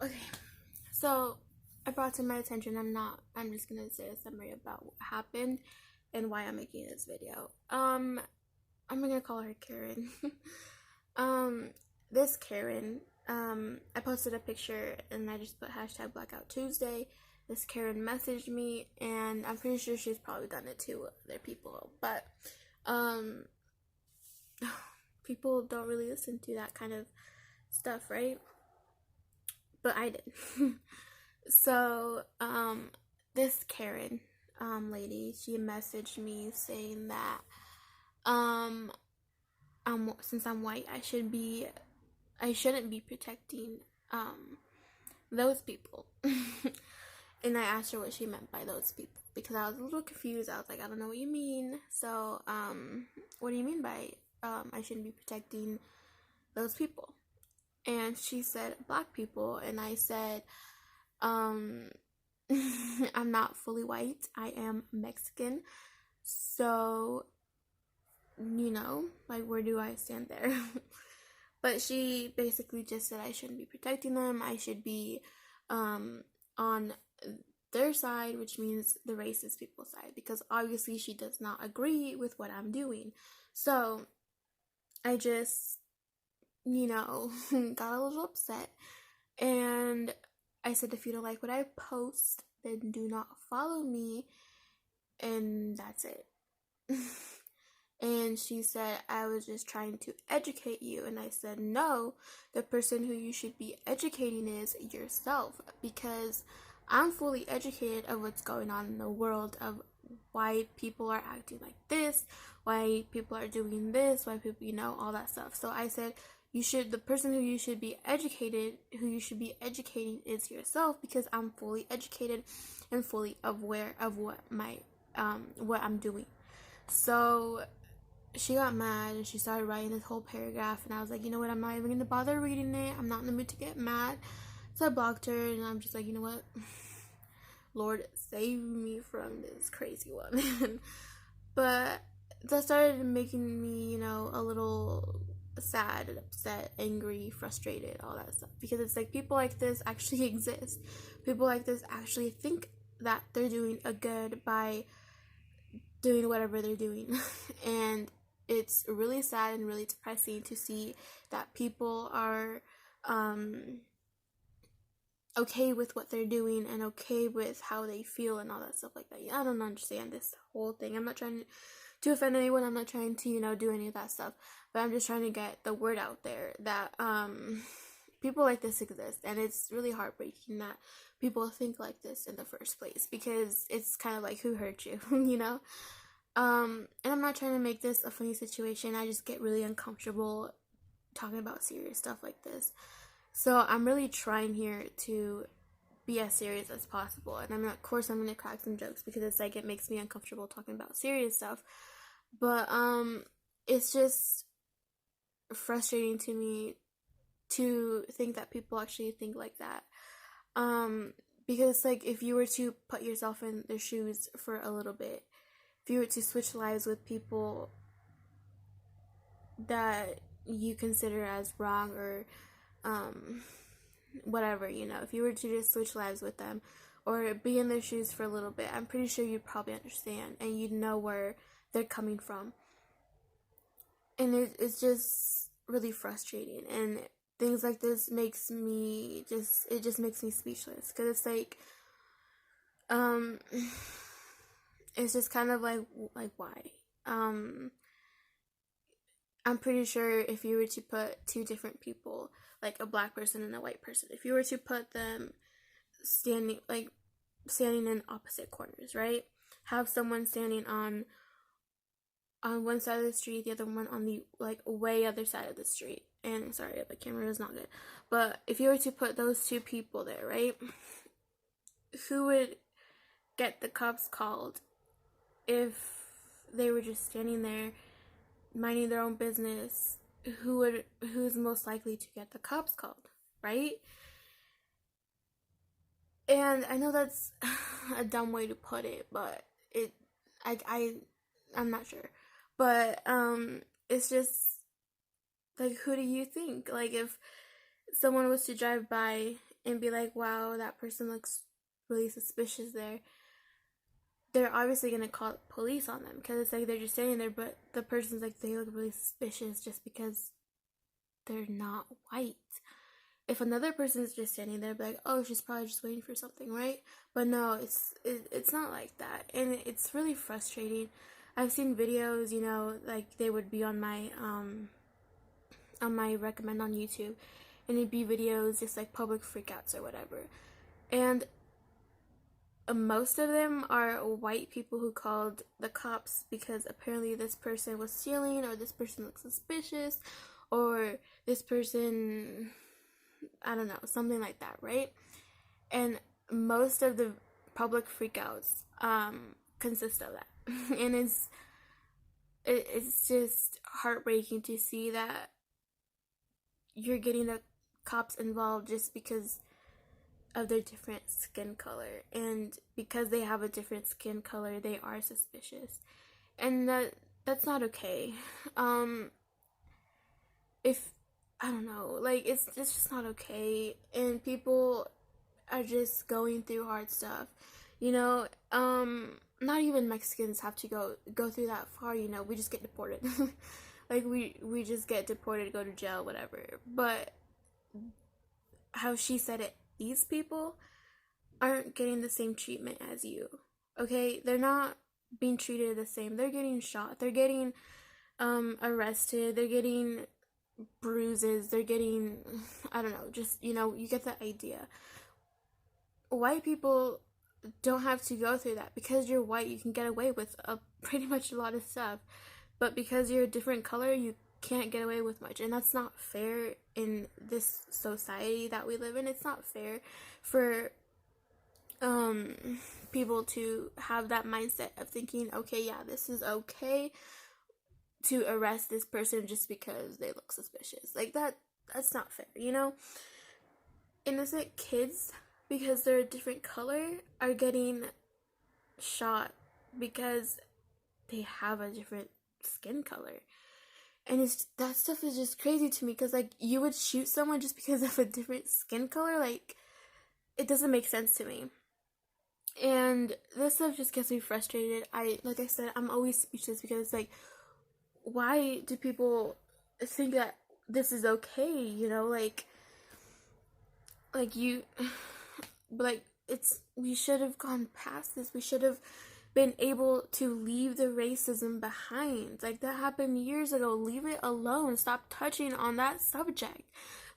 Okay, so I brought to my attention. I'm just gonna say a summary about what happened and why I'm making this video. I'm gonna call her Karen. um, this Karen. I posted a picture and I just put hashtag Blackout Tuesday. This Karen messaged me, and I'm pretty sure she's probably done it to other people, but um, people don't really listen to that kind of stuff, right? But I did. So, this Karen, lady, she messaged me saying that, since I'm white, I shouldn't be protecting, those people. And I asked her what she meant by those people because I was a little confused. I was like, I don't know what you mean. So, what do you mean by, I shouldn't be protecting those people? And she said, Black people. And I said, I'm not fully white. I am Mexican. So, like, where do I stand there? But she basically just said I shouldn't be protecting them. I should be on their side, which means the racist people's side, because obviously she does not agree with what I'm doing. So, I just, got a little upset. And I said, if you don't like what I post, then do not follow me. And that's it. And she said, I was just trying to educate you. And I said, no, the person who you should be educating is yourself. Because I'm fully educated of what's going on in the world, of why people are acting like this, why people are doing this, why people, all that stuff. So I said, the person who you should be educating is yourself, because I'm fully educated and fully aware of what I'm doing. So she got mad and she started writing this whole paragraph, and I was like, you know what, I'm not even gonna bother reading it. I'm not in the mood to get mad. So I blocked her, and I'm just like, you know what, Lord, save me from this crazy woman. But that started making me, a little sad, upset, angry, frustrated, all that stuff. Because it's like, people like this actually exist. People like this actually think that they're doing a good by doing whatever they're doing. And it's really sad and really depressing to see that people are okay with what they're doing and okay with how they feel and all that stuff like that. I don't understand this whole thing. I'm not trying to offend anyone. I'm not trying to, do any of that stuff. But I'm just trying to get the word out there that people like this exist. And it's really heartbreaking that people think like this in the first place, because it's kind of like, who hurt you, And I'm not trying to make this a funny situation. I just get really uncomfortable talking about serious stuff like this. So I'm really trying here to be as serious as possible. And of course, I'm gonna crack some jokes because it's like, it makes me uncomfortable talking about serious stuff. But it's just frustrating to me to think that people actually think like that. Because like, if you were to put yourself in their shoes for a little bit, if you were to switch lives with people that you consider as wrong, or whatever, if you were to just switch lives with them or be in their shoes for a little bit, I'm pretty sure you'd probably understand and you'd know where they're coming from. And it's just really frustrating, and things like this makes me speechless, because it's like, it's just kind of like why? I'm pretty sure if you were to put two different people, like a Black person and a white person, if you were to put them standing in opposite corners, right? Have someone standing on one side of the street, the other one on the way other side of the street. And sorry, the camera is not good. But if you were to put those two people there, right? Who would get the cops called if they were just standing there minding their own business? Who's most likely to get the cops called, right? And I know that's a dumb way to put it, but I'm not sure. But it's just like, who do you think? Like, someone was to drive by and be like, wow, that person looks really suspicious there, they're obviously gonna call police on them because it's like they're just standing there, but the person's like, they look really suspicious just because they're not white. If another person's just standing there, be like, oh, she's probably just waiting for something, right? But no, it's not like that, and it's really frustrating. I've seen videos, you know, like they would be on my recommend on YouTube, and it'd be videos just like public freakouts or whatever, and most of them are white people who called the cops because apparently this person was stealing, or this person looks suspicious, or this person, I don't know, something like that, right? And most of the public freakouts consist of that. And it's just heartbreaking to see that you're getting the cops involved just because of their different skin color, and because they have a different skin color they are suspicious, and that's not okay. If I don't know, like it's just not okay, and people are just going through hard stuff, you know. Not even Mexicans have to go through that far, you know. We just get deported. Like we just get deported, go to jail, whatever. But how she said it, these people aren't getting the same treatment as you. Okay? They're not being treated the same. They're getting shot. They're getting arrested. They're getting bruises. They're getting, I don't know, just, you know, you get the idea. White people don't have to go through that. Because you're white, you can get away with pretty much a lot of stuff. But because you're a different color, you can't get away with much, and that's not fair in this society that we live in. It's not fair for people to have that mindset of thinking, okay, yeah, this is okay to arrest this person just because they look suspicious. Like that's not fair, you know. Innocent kids, because they're a different color, are getting shot because they have a different skin color. And that stuff is just crazy to me, because like you would shoot someone just because of a different skin color. Like, it doesn't make sense to me. And this stuff just gets me frustrated. Like I said, I'm always speechless, because it's like, why do people think that this is okay, you know? Like you like, we should have gone past this. We should have been able to leave the racism behind. Like, that happened years ago. Leave it alone. Stop touching on that subject.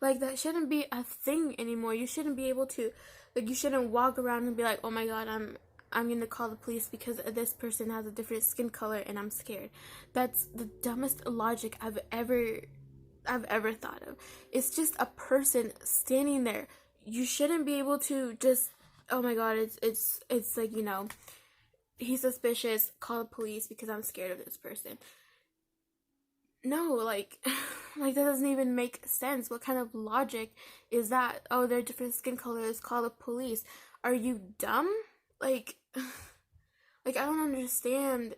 Like, that shouldn't be a thing anymore. You shouldn't be able to, like, you shouldn't walk around and be like, oh my god, I'm gonna call the police because this person has a different skin color and I'm scared. That's the dumbest logic I've ever thought of. It's just a person standing there. You shouldn't be able to just, oh my god, it's like, you know, he's suspicious, call the police because I'm scared of this person. No, like, like, that doesn't even make sense. What kind of logic is that? Oh, they're different skin colors, call the police. Are you dumb? Like, like, I don't understand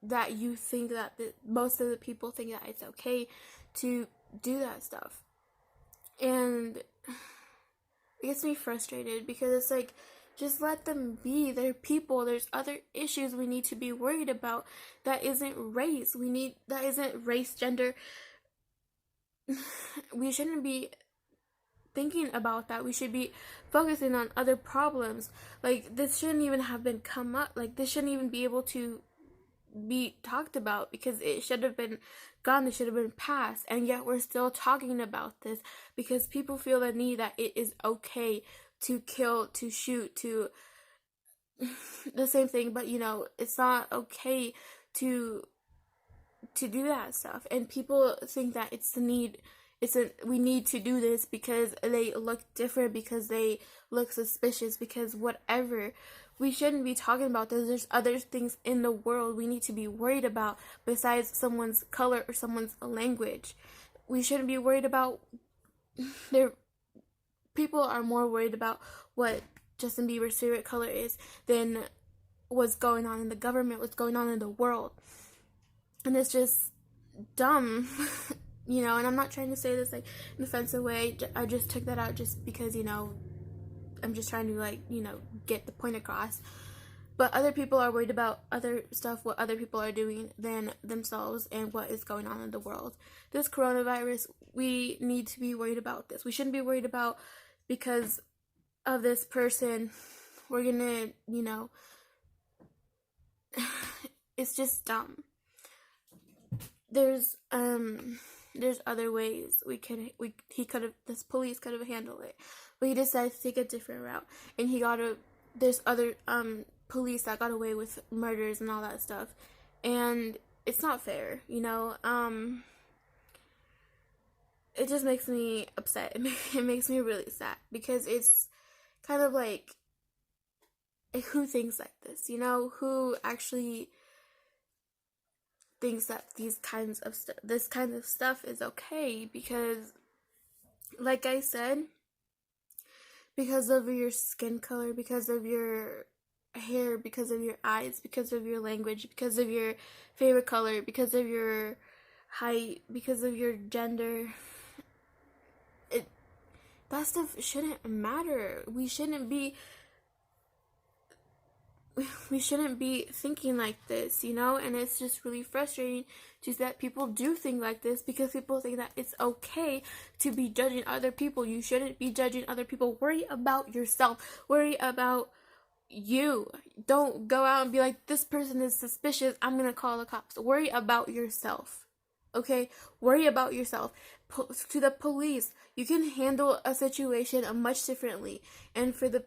that you think that most of the people think that it's okay to do that stuff. And it gets me frustrated, because it's like, just let them be. They're people. There's other issues we need to be worried about. That isn't race. That isn't race, gender. We shouldn't be thinking about that. We should be focusing on other problems. Like, this shouldn't even have been come up. Like, this shouldn't even be able to be talked about, because it should have been gone. It should have been passed, and yet we're still talking about this because people feel the need that it is okay to kill, to shoot, to the same thing, but you know, it's not okay to do that stuff. And people think that it's the need, we need to do this because they look different, because they look suspicious, because whatever. We shouldn't be talking about this. There's other things in the world we need to be worried about besides someone's color or someone's language. We shouldn't be worried about people are more worried about what Justin Bieber's favorite color is than what's going on in the government, what's going on in the world. And it's just dumb. you know, and I'm not trying to say this like in an offensive way. I just took that out just because, you know, I'm just trying to like, you know, get the point across. But other people are worried about other stuff, what other people are doing than themselves and what is going on in the world. This coronavirus, we need to be worried about this. We shouldn't be worried about because of this person, we're gonna, you know, it's just dumb. There's other ways this police could have handled it, but he decided to take a different route, and there's other police that got away with murders and all that stuff, and it's not fair, you know. It just makes me upset. It makes me really sad because it's kind of like who thinks like this, you know? Who actually thinks that this kind of stuff is okay? Because, like I said, because of your skin color, because of your hair, because of your eyes, because of your language, because of your favorite color, because of your height, because of your gender, that stuff shouldn't matter. We shouldn't be thinking like this, you know. And it's just really frustrating to see that people do think like this, because people think that it's okay to be judging other people. You shouldn't be judging other people. Worry about yourself. Worry about you. Don't go out and be like, this person is suspicious, I'm gonna call the cops. Worry about yourself. Okay? Worry about yourself. To the police, you can handle a situation much differently. And for the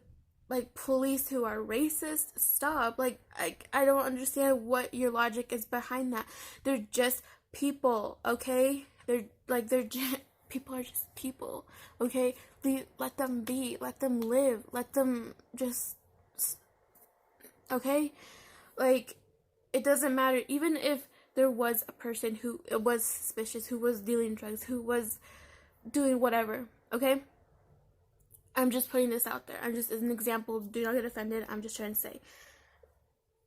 police who are racist, stop. I don't understand what your logic is behind that. They're just people, okay? People are just people, okay? Let them be, let them live, let them just, okay? It doesn't matter. Even if there was a person who was suspicious, who was dealing drugs, who was doing whatever, okay? I'm just putting this out there. I'm just, as an example, do not get offended. I'm just trying to say,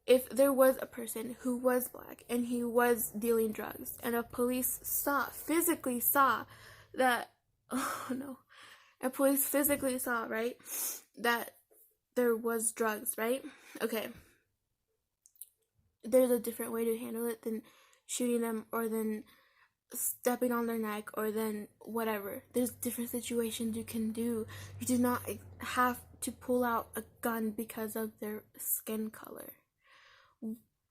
if there was a person who was black and he was dealing drugs, and a police physically saw that, oh no, a police physically saw, right, that there was drugs, right? Okay. There's a different way to handle it than shooting them, or than stepping on their neck, or then whatever. There's different situations you can do. You do not have to pull out a gun because of their skin color.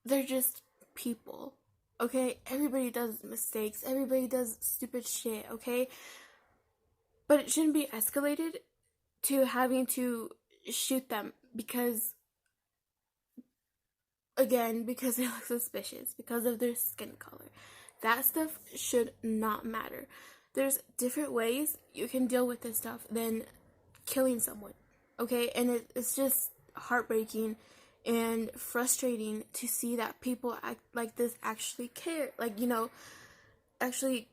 They're just people, okay? Everybody does mistakes. Everybody does stupid shit, okay? But it shouldn't be escalated to having to shoot them because they look suspicious, because of their skin color. That stuff should not matter. There's different ways you can deal with this stuff than killing someone, okay? And it's just heartbreaking and frustrating to see that people act like this actually care. Actually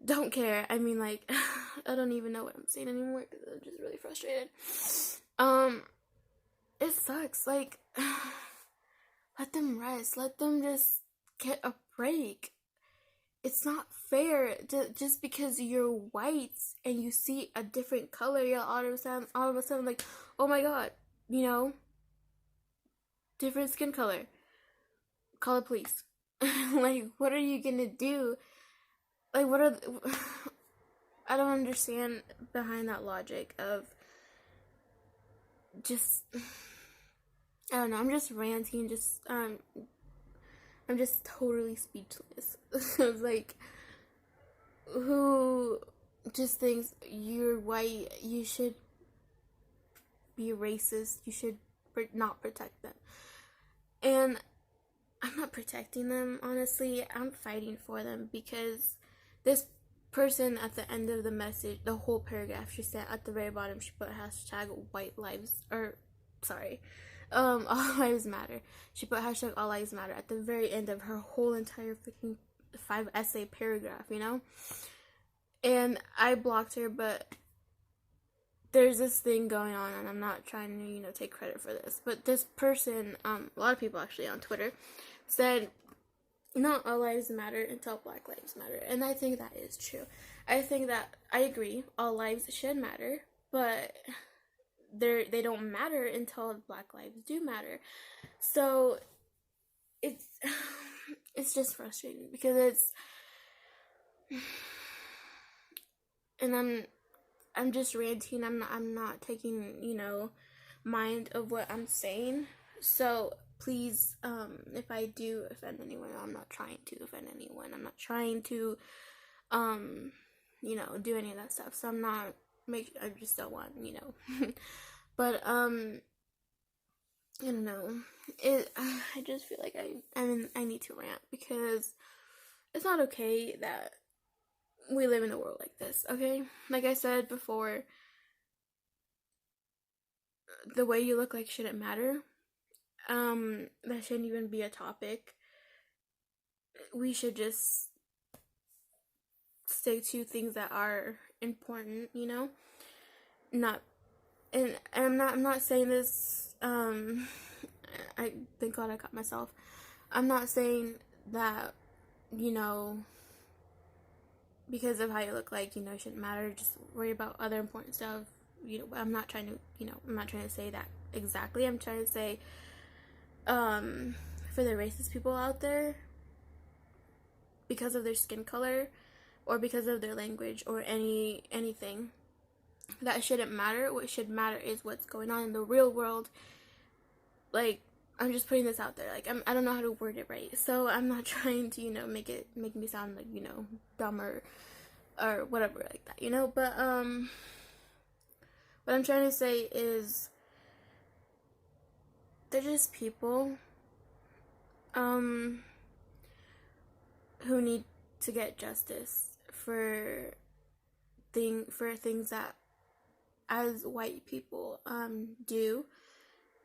don't care. I mean, I don't even know what I'm saying anymore because I'm just really frustrated. It sucks. Let them rest. Let them just get a break. It's not fair. Just because you're white and you see a different color, you're all of a sudden like, oh my god, you know, different skin color. Call the police. What are you gonna do? I don't understand behind that logic of just, I don't know, I'm just ranting, I'm just totally speechless. Who just thinks you're white, you should be racist, you should not protect them. And I'm not protecting them, honestly. I'm fighting for them, because this person at the end of the message, the whole paragraph, she said at the very bottom, she put hashtag all lives matter. She put hashtag all lives matter at the very end of her whole entire freaking 5-essay paragraph, you know? And I blocked her, but there's this thing going on, and I'm not trying to, take credit for this, but this person, a lot of people actually on Twitter, said not all lives matter until Black lives matter. And I think that is true. I think that I agree, all lives should matter, but they don't matter until Black lives do matter. So it's it's just frustrating because it's, and I'm just ranting. I'm not taking, mind of what I'm saying. So please, if I do offend anyone, I'm not trying to offend anyone. I'm not trying to do any of that stuff. So I just don't want, but I don't know. I just feel like I need to rant because it's not okay that we live in a world like this, okay? Like I said before, the way you look like shouldn't matter. That shouldn't even be a topic. We should just stick to things that are important, Not, and I'm not saying this, I thank God I caught myself. I'm not saying that, because of how you look like, it shouldn't matter. Just worry about other important stuff. I'm not trying to say that exactly. I'm trying to say, for the racist people out there, because of their skin color or because of their language or anything, that shouldn't matter. What should matter is what's going on in the real world. Like, I'm just putting this out there. Like, I don't know how to word it right, so I'm not trying to make me sound like dumber or whatever like that, but what I'm trying to say is they're just people who need to get justice for things that, as white people do.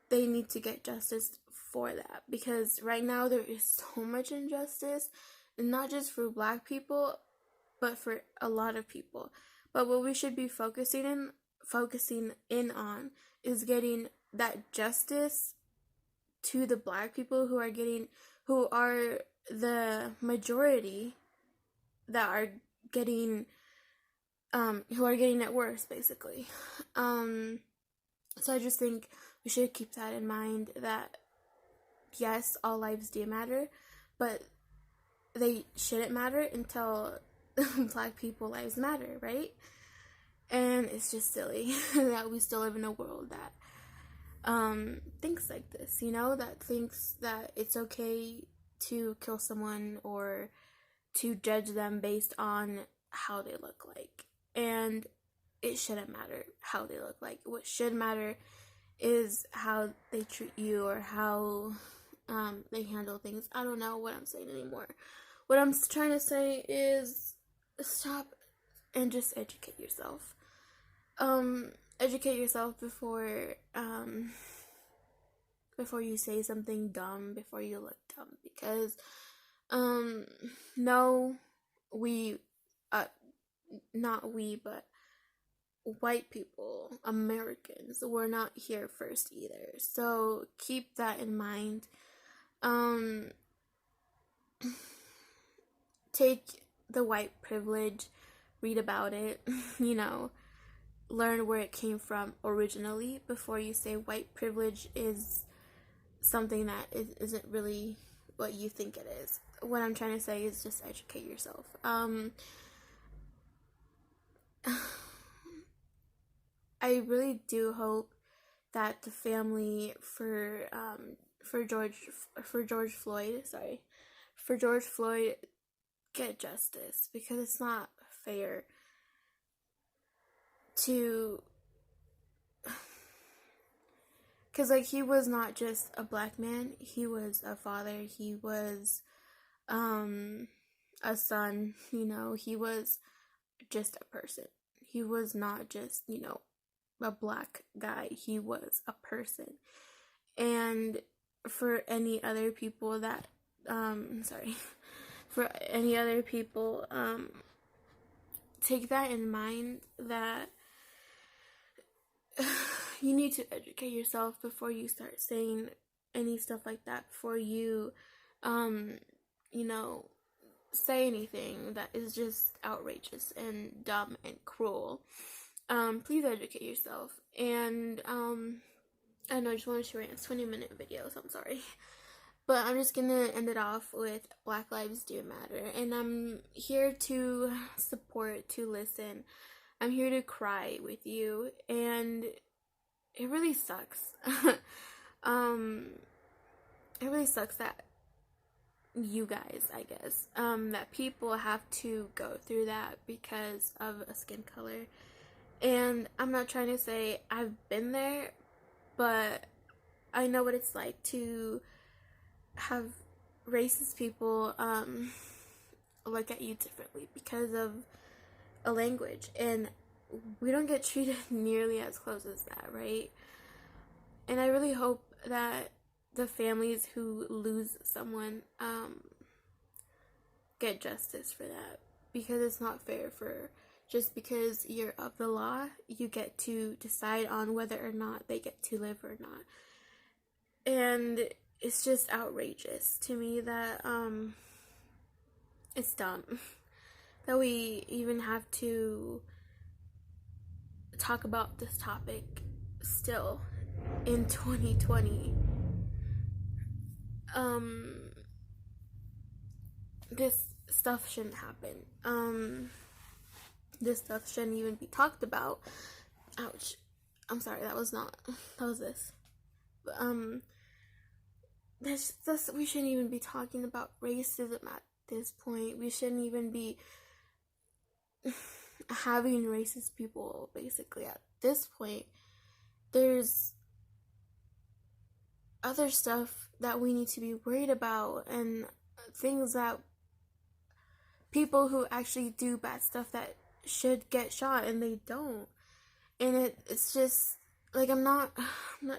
They need to get justice for that, because right now there is so much injustice, and not just for Black people, but for a lot of people. But what we should be focusing in on is getting that justice to the Black people who are the majority that are getting it worse, basically. So I just think we should keep that in mind, that yes, all lives do matter, but they shouldn't matter until Black people lives matter, right? And it's just silly that we still live in a world that thinks like this, that thinks that it's okay to kill someone or to judge them based on how they look like. And it shouldn't matter how they look like. What should matter is how they treat you, or how they handle things. I don't know what I'm saying anymore. What I'm trying to say is stop and just educate yourself. Educate yourself before you say something dumb, before you look dumb, because no, we not we, but white people, Americans, were not here first either. So keep that in mind. Take the white privilege, read about it, learn where it came from originally before you say white privilege is something that isn't really what you think it is. What I'm trying to say is just educate yourself. I really do hope that the family for George Floyd get justice, because it's not fair to, because like, he was not just a Black man, he was a father, he was a son, he was just a person. He was not just, a Black guy, he was a person. And for any other people that take that in mind, that you need to educate yourself before you start saying any stuff like that, before you you know, say anything that is just outrageous and dumb and cruel, please educate yourself. And I know I just wanted to rant. It's 20-minute video, so I'm sorry. But I'm just gonna end it off with Black Lives Do Matter. And I'm here to support, to listen. I'm here to cry with you. And it really sucks. It really sucks that you guys, I guess, that people have to go through that because of a skin color. And I'm not trying to say I've been there, but I know what it's like to have racist people look at you differently because of a language, and we don't get treated nearly as close as that, right? And I really hope that the families who lose someone get justice for that, because it's not fair for just because you're of the law, you get to decide on whether or not they get to live or not. And it's just outrageous to me that it's dumb that we even have to talk about this topic still in 2020. This stuff shouldn't happen. This stuff shouldn't even be talked about. Ouch. I'm sorry, that was this. But, we shouldn't even be talking about racism at this point. We shouldn't even be having racist people, basically, at this point. There's other stuff that we need to be worried about, and things that people who actually do bad stuff that should get shot and they don't. And it's just like, I'm not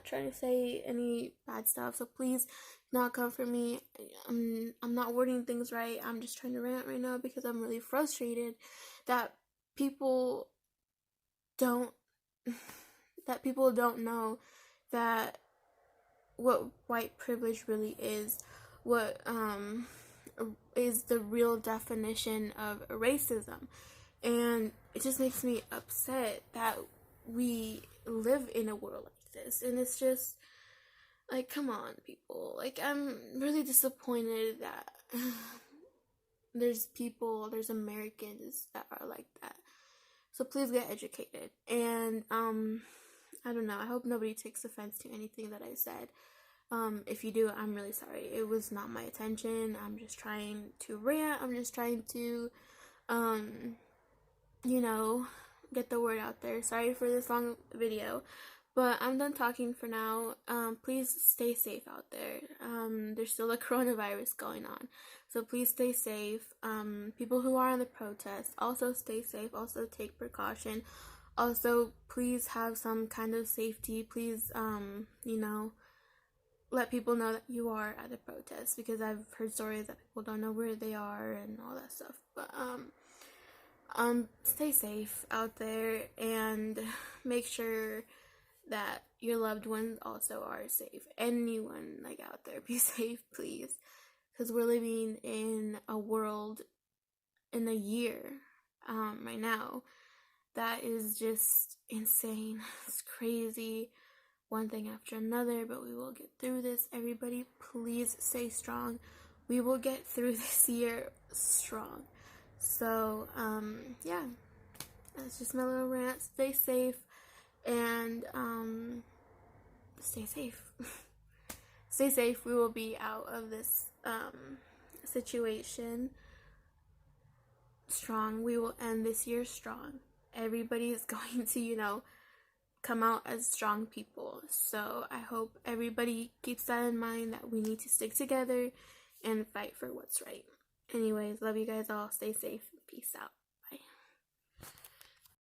trying to say any bad stuff, so please not come for me. I'm not wording things right. I'm just trying to rant right now because I'm really frustrated that people don't know that what white privilege really is, what is the real definition of racism. And it just makes me upset that we live in a world like this. And it's just like, come on, people. Like, I'm really disappointed that there's Americans that are like that. So please get educated. And I don't know, I hope nobody takes offense to anything that I said. If you do, I'm really sorry. It was not my intention. I'm just trying to rant. I'm just trying to get the word out there. Sorry for this long video, but I'm done talking for now. Please stay safe out there. There's still a coronavirus going on, so please stay safe. People who are on the protest, also stay safe. Also take precaution. Also, please have some kind of safety. Please, let people know that you are at a protest, because I've heard stories that people don't know where they are and all that stuff. But stay safe out there, and make sure that your loved ones also are safe. Anyone out there, be safe, please, because we're living in a world, in a year right now that is just insane. It's crazy, one thing after another, but we will get through this. Everybody, please stay strong. We will get through this year strong. So, yeah, that's just my little rant. Stay safe, and, stay safe. Stay safe. We will be out of this, situation strong. We will end this year strong. Everybody is going to, come out as strong people. So I hope everybody keeps that in mind, that we need to stick together and fight for what's right. Anyways, love you guys all. Stay safe. Peace out.